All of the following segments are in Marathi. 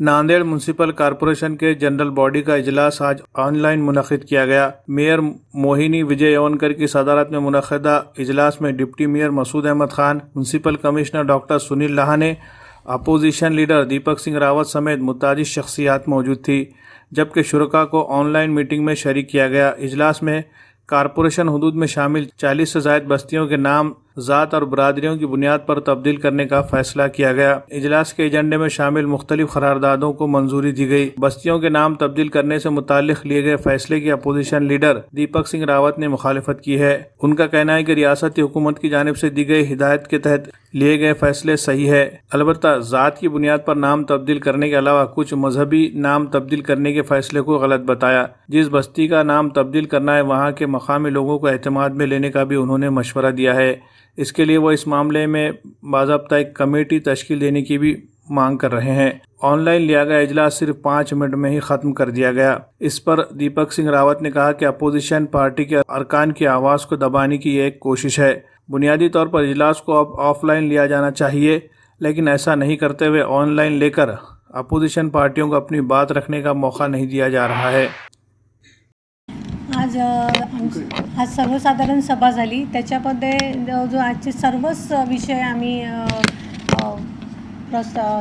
नांदेड़ म्यूनसिपल कॉरपोरेशन के जनरल बॉडी का इजलास आज ऑनलाइन मुनक़िद किया गया। मेयर मोहिनी विजय यवनकर की सदारत में मुनक़दा इजलास में deputy mayor Masood Ahmed Khan, municipal commissioner doctor Sunil Lahane, opposition leader Deepak Singh Rawat समेत मुतादिद शख्सियात मौजूद थी, जबकि शुरका को ऑनलाइन मीटिंग में शरीक किया गया। इजलास में कॉरपोरेशन हुदूद में शामिल 40 से ज़ायद बस्तियों के नाम ज़ात और बरादरियों की बुनियाद पर तब्दील करने का फैसला किया गया। इजलास के एजेंडे में शामिल मुख्तलिफ करारदादों को मंजूरी दी गई। बस्तियों के नाम तब्दील करने से मुताल्लिक़ लिए गए फैसले की अपोजिशन लीडर दीपक सिंह रावत ने मुखालिफत की है। उनका कहना है कि रियासती हुकूमत की जानिब से दी गई हिदायत के तहत लिए गए फैसले सही है। अलबत्ता ज़ात की बुनियाद पर नाम तब्दील करने के अलावा कुछ मजहबी नाम तब्दील करने के फैसले को गलत बताया। जिस बस्ती का नाम तब्दील करना है वहाँ के मकामी लोगों को एतमाद में लेने का भी उन्होंने मशवरा दिया है। इसके लिए वो इस मामले में बाज़ाब्ता एक कमेटी तश्कील देने की भी मांग कर रहे हैं। ऑनलाइन लिया गया इजलास सिर्फ 5 मिनट में ही ख़त्म कर दिया गया। इस पर दीपक सिंह रावत ने कहा कि अपोजिशन पार्टी के अरकान की आवाज़ को दबाने की ये एक कोशिश है। बुनियादी तौर पर इजलास को अब ऑफलाइन लिया जाना चाहिए, लेकिन ऐसा नहीं करते हुए ऑनलाइन लेकर अपोजिशन पार्टियों को अपनी बात रखने का मौका नहीं दिया जा रहा है। आज सर्वसाधारण सभा झाली, त्याच्यामध्ये जो आजचे सर्वच विषय आम्ही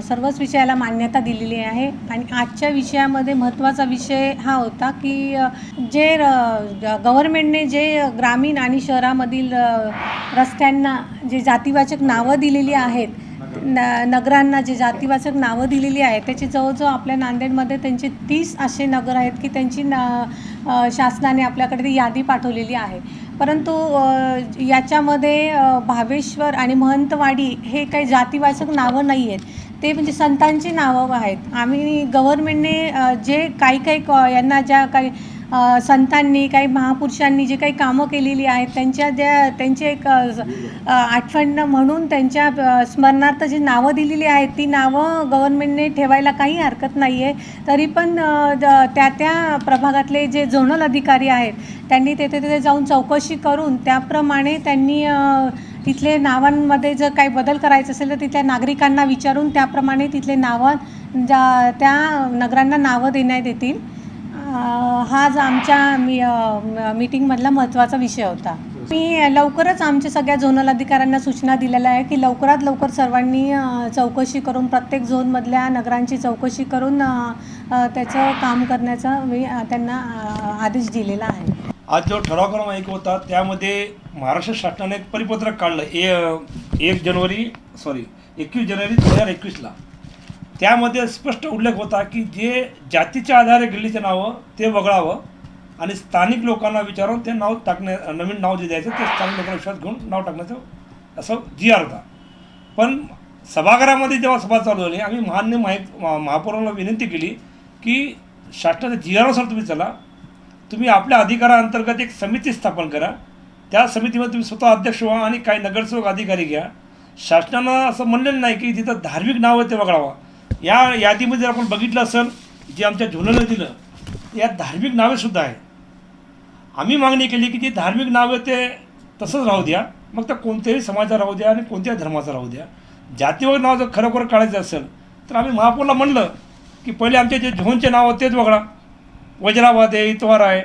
सर्वच विषयाला मान्यता दिलेली आहे। आणि आजच्या विषयामध्ये महत्त्वाचा विषय हा होता की जे गव्हर्नमेंटने जे ग्रामीण आणि शहरामधील रस्त्यांना जे जातीवाचक नावं दिलेली आहेत, नगरांना जे जातीवाचक नावं दिलेली आहेत, त्याची जवळजवळ आपल्या नांदेडमध्ये त्यांचे 30 असे नगर आहेत की त्यांची शासनाने आपल्याकडे ती यादी पाठवलेली आहे। परंतु याच्यामध्ये भावेश्वर आणि महंतवाडी हे काही जातीवाचक नावं नाही आहेत, ते म्हणजे संतांची नावं आहेत। आम्ही गव्हर्नमेंटने जे काही यांना ज्या काही संतांनी काही महापुरुषांनी जे काही कामं केलेली आहेत त्यांचे एक आठवण म्हणून त्यांच्या स्मरणार्थ जी नावं दिलेली आहेत ती नावं गव्हर्नमेंटने ठेवायला काही हरकत नाही आहे। तरी पण त्या प्रभागातले जे झोनल अधिकारी आहेत त्यांनी तिथे जाऊन चौकशी करून त्याप्रमाणे त्यांनी तिथले नावांमध्ये जर काही बदल करायचं असेल तर तिथल्या नागरिकांना विचारून त्याप्रमाणे तिथले नावं त्या नगरांना नावं देण्यात येतील। हाच आमच्या मीटिंगमधला महत्त्वाचा विषय होता। मी लवकरच आमच्या सगळ्या झोनल अधिकाऱ्यांना सूचना दिलेल्या आहे की लवकरात लवकर सर्वांनी चौकशी करून प्रत्येक झोनमधल्या नगरांची चौकशी करून त्याचं काम करण्याचा त्यांना आदेश दिलेला आहे। आज जो ठराव क्रमांक 1 होता त्यामध्ये महाराष्ट्र शासनाने एक परिपत्रक काढलं 21 जानेवारी 2021ला। त्यामध्ये स्पष्ट उल्लेख होता की जे जातीच्या आधारे गल्लीचे नावं ते वगळावं आणि स्थानिक लोकांना विचारून ते नाव नवीन नाव जे द्यायचं ते स्थानिक लोकांना विश्वास घेऊन नाव टाकण्याचं असं GR होता। पण सभागृहामध्ये जेव्हा सभा चालू झाली आम्ही माननीय महापौरांना विनंती केली की शासनाच्या GRनुसार तुम्ही चला, तुम्ही आपल्या अधिकाराअंतर्गत एक समिती स्थापन करा, त्या समितीमध्ये तुम्ही स्वतः अध्यक्ष व्हा आणि काही नगरसेवक अधिकारी घ्या। शासनानं असं म्हणलेलं नाही की तिथं धार्मिक नावं ते वगळावा। या यादीमध्ये जर आपण बघितलं असेल जे आमच्या झोनलने दिलं यात धार्मिक नावेसुद्धा आहे। आम्ही मागणी केली की ती धार्मिक नावे ते तसंच राहू द्या, मग तर कोणत्याही समाजाचं राहू द्या आणि कोणत्याही धर्माचं राहू द्या। जातीवर नाव जर खरोखर काढायचं असेल तर आम्ही महापौरला म्हणलं की पहिले आमचे जे झोनचे नाव तेच वगळा, वज्राबाद आहे, इतवार आहे।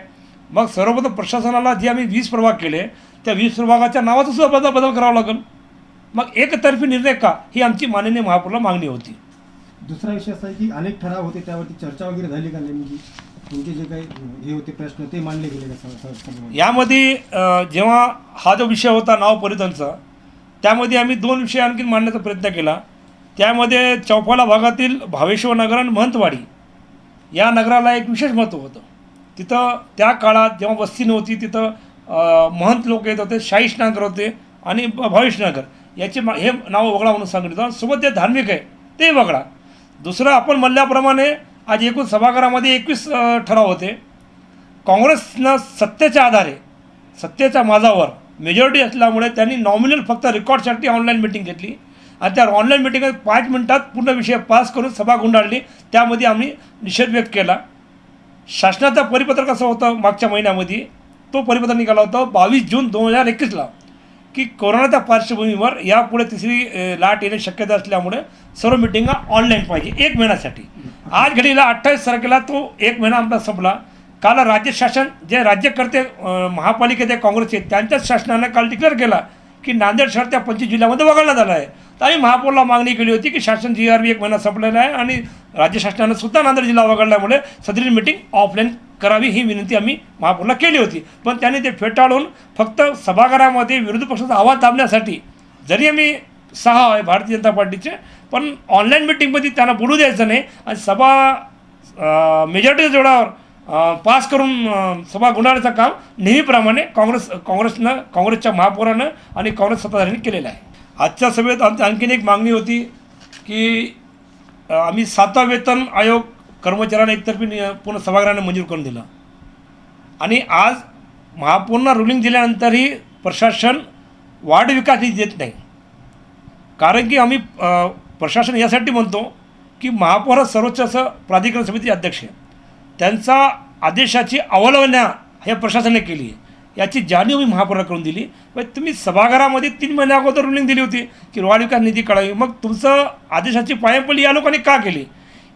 मग सर्वप्रथम प्रशासनाला जे आम्ही 20 प्रभाग केले त्या 20 प्रभागाच्या नावाचा सुद्धा बदल करावा लागेल। मग एकतर्फी निर्णय का, ही आमची माननीय महापौरला मागणी होती। दुसरा विषय असा आहे की अनेक ठराव होते त्यावरती चर्चा वगैरे झाली का नेमकी, तुमचे जे काही हे होते प्रश्न ते मांडले गेले का? यामध्ये जेव्हा हा जो विषय होता नाव परिवर्तनचा त्यामध्ये आम्ही 2 विषय आणखी मांडण्याचा प्रयत्न केला। त्यामध्ये चौफाला भागातील भावेश्वर नगर आणि महंतवाडी या नगराला एक विशेष महत्त्व होतं। तिथं त्या काळात जेव्हा वस्ती नव्हती तिथं महंत लोक येत होते, शाहीश नगर होते आणि भावेश नगर याचे हे नाव वगळा म्हणून सांगितलं। सोबत जे धार्मिक आहे ते वगळा। दुसरं आपण म्हणल्याप्रमाणे आज एकूण सभागृहामध्ये 21 ठराव होते। काँग्रेसनं सत्तेच्या माझावर मेजॉरिटी असल्यामुळे त्यांनी नॉमिनल फक्त रेकॉर्डसाठी ऑनलाईन मीटिंग घेतली आणि त्या ऑनलाईन मीटिंगमध्ये 5 मिनिटात पूर्ण विषय पास करून सभा गुंडाळली। त्यामध्ये आम्ही निषेध व्यक्त केला। शासनाचा परिपत्रक असं होतं मागच्या महिन्यामध्ये, तो परिपत्रक निघाला होता 22 जून 2021ला की कोरोनाच्या पार्श्वभूमीवर यापुढे तिसरी लाट येण्याची शक्यता असल्यामुळे सर्व मिटिंगा ऑनलाईन पाहिजे 1 महिन्यासाठी। आज घडीला 28 तारखेला तो 1 महिना आमचा संपला. काल राज्य शासन जे राज्यकर्ते महापालिकेत आहे काँग्रेसचे, त्यांच्याच शासनानं काल डिक्लेअर केला की नांदेड शहर त्या 25 जिल्ह्यामध्ये वगळण्यात आलं आहे. तर आम्ही महापौरला मागणी केली होती की शासन GRV 1 महिना संपलेला आहे आणि राज्य शासनानं सुद्धा नांदेड जिल्हा वगळल्यामुळे सदरील मीटिंग ऑफलाईन करावी ही विनंती आम्ही महापौरला केली होती. पण त्यांनी ते फेटाळून फक्त सभागृहामध्ये विरोधी पक्षाचा आवाज दाबण्यासाठी, जरी आम्ही 6 आहे भारतीय जनता पार्टीचे, पण ऑनलाईन मीटिंगमध्ये त्यांना बोलू द्यायचं नाही आणि सभा मेजॉरिटीच्या जोरावर पास करून सभा गुंडाळण्याचं काम नेहमीप्रमाणे काँग्रेसच्या महापौरानं आणि काँग्रेस सत्ताधाऱ्यांनी केलेलं आहे. आजच्या सभेत आमची आणखीन एक मागणी होती की आम्ही 7वा वेतन आयोग कर्मचाऱ्यांना एकतर्फी पूर्ण सभागृहाने मंजूर करून दिलं आणि आज महापौरांना रुलिंग दिल्यानंतरही प्रशासन वाढ विकास निधी देत नाही. कारण की आम्ही प्रशासन यासाठी म्हणतो की महापौर सर्वोच्च असं प्राधिकरण समिती अध्यक्ष आहे, त्यांचा आदेशाची अवहेलना हे प्रशासनाने केली आहे. याची जाणीव मी महापौराला करून दिली. तुम्ही सभागृहामध्ये 3 महिन्या अगोदर रुलिंग दिली होती की वाढ विकास निधी काढावी, मग तुमचं आदेशाची पायपल्ली या लोकांनी का केली?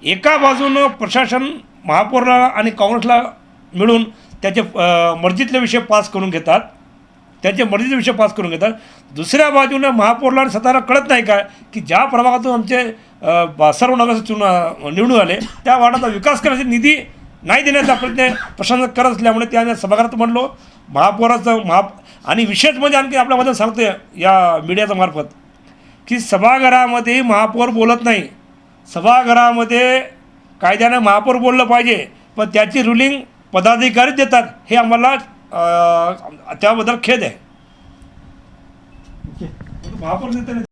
एका बाजूनं प्रशासन महापौरला आणि काँग्रेसला मिळून त्याचे मर्जीतले विषय पास करून घेतात, दुसऱ्या बाजूनं महापौरला आणि स्वतःला कळत नाही का की ज्या प्रभागातून आमचे सर्व नगरसेवक निवडून आले त्या वार्डाचा विकास करण्याचे निधी नाही देण्याचा प्रयत्न प्रशासन करत असल्यामुळे ते आम्ही सभागृहात म्हणलो महापौराचं आणि विशेष म्हणजे आणखी आपल्यामध्ये सांगतो या मीडियाच्या मार्फत की सभागृहामध्ये महापौर बोलत नाही. सभागृहामध्ये कायद्यानं महापौर बोललं पाहिजे, पण त्याची रुलिंग पदाधिकारीच देतात. हे आम्हाला त्याबद्दल खेद आहे. ओके. महापौर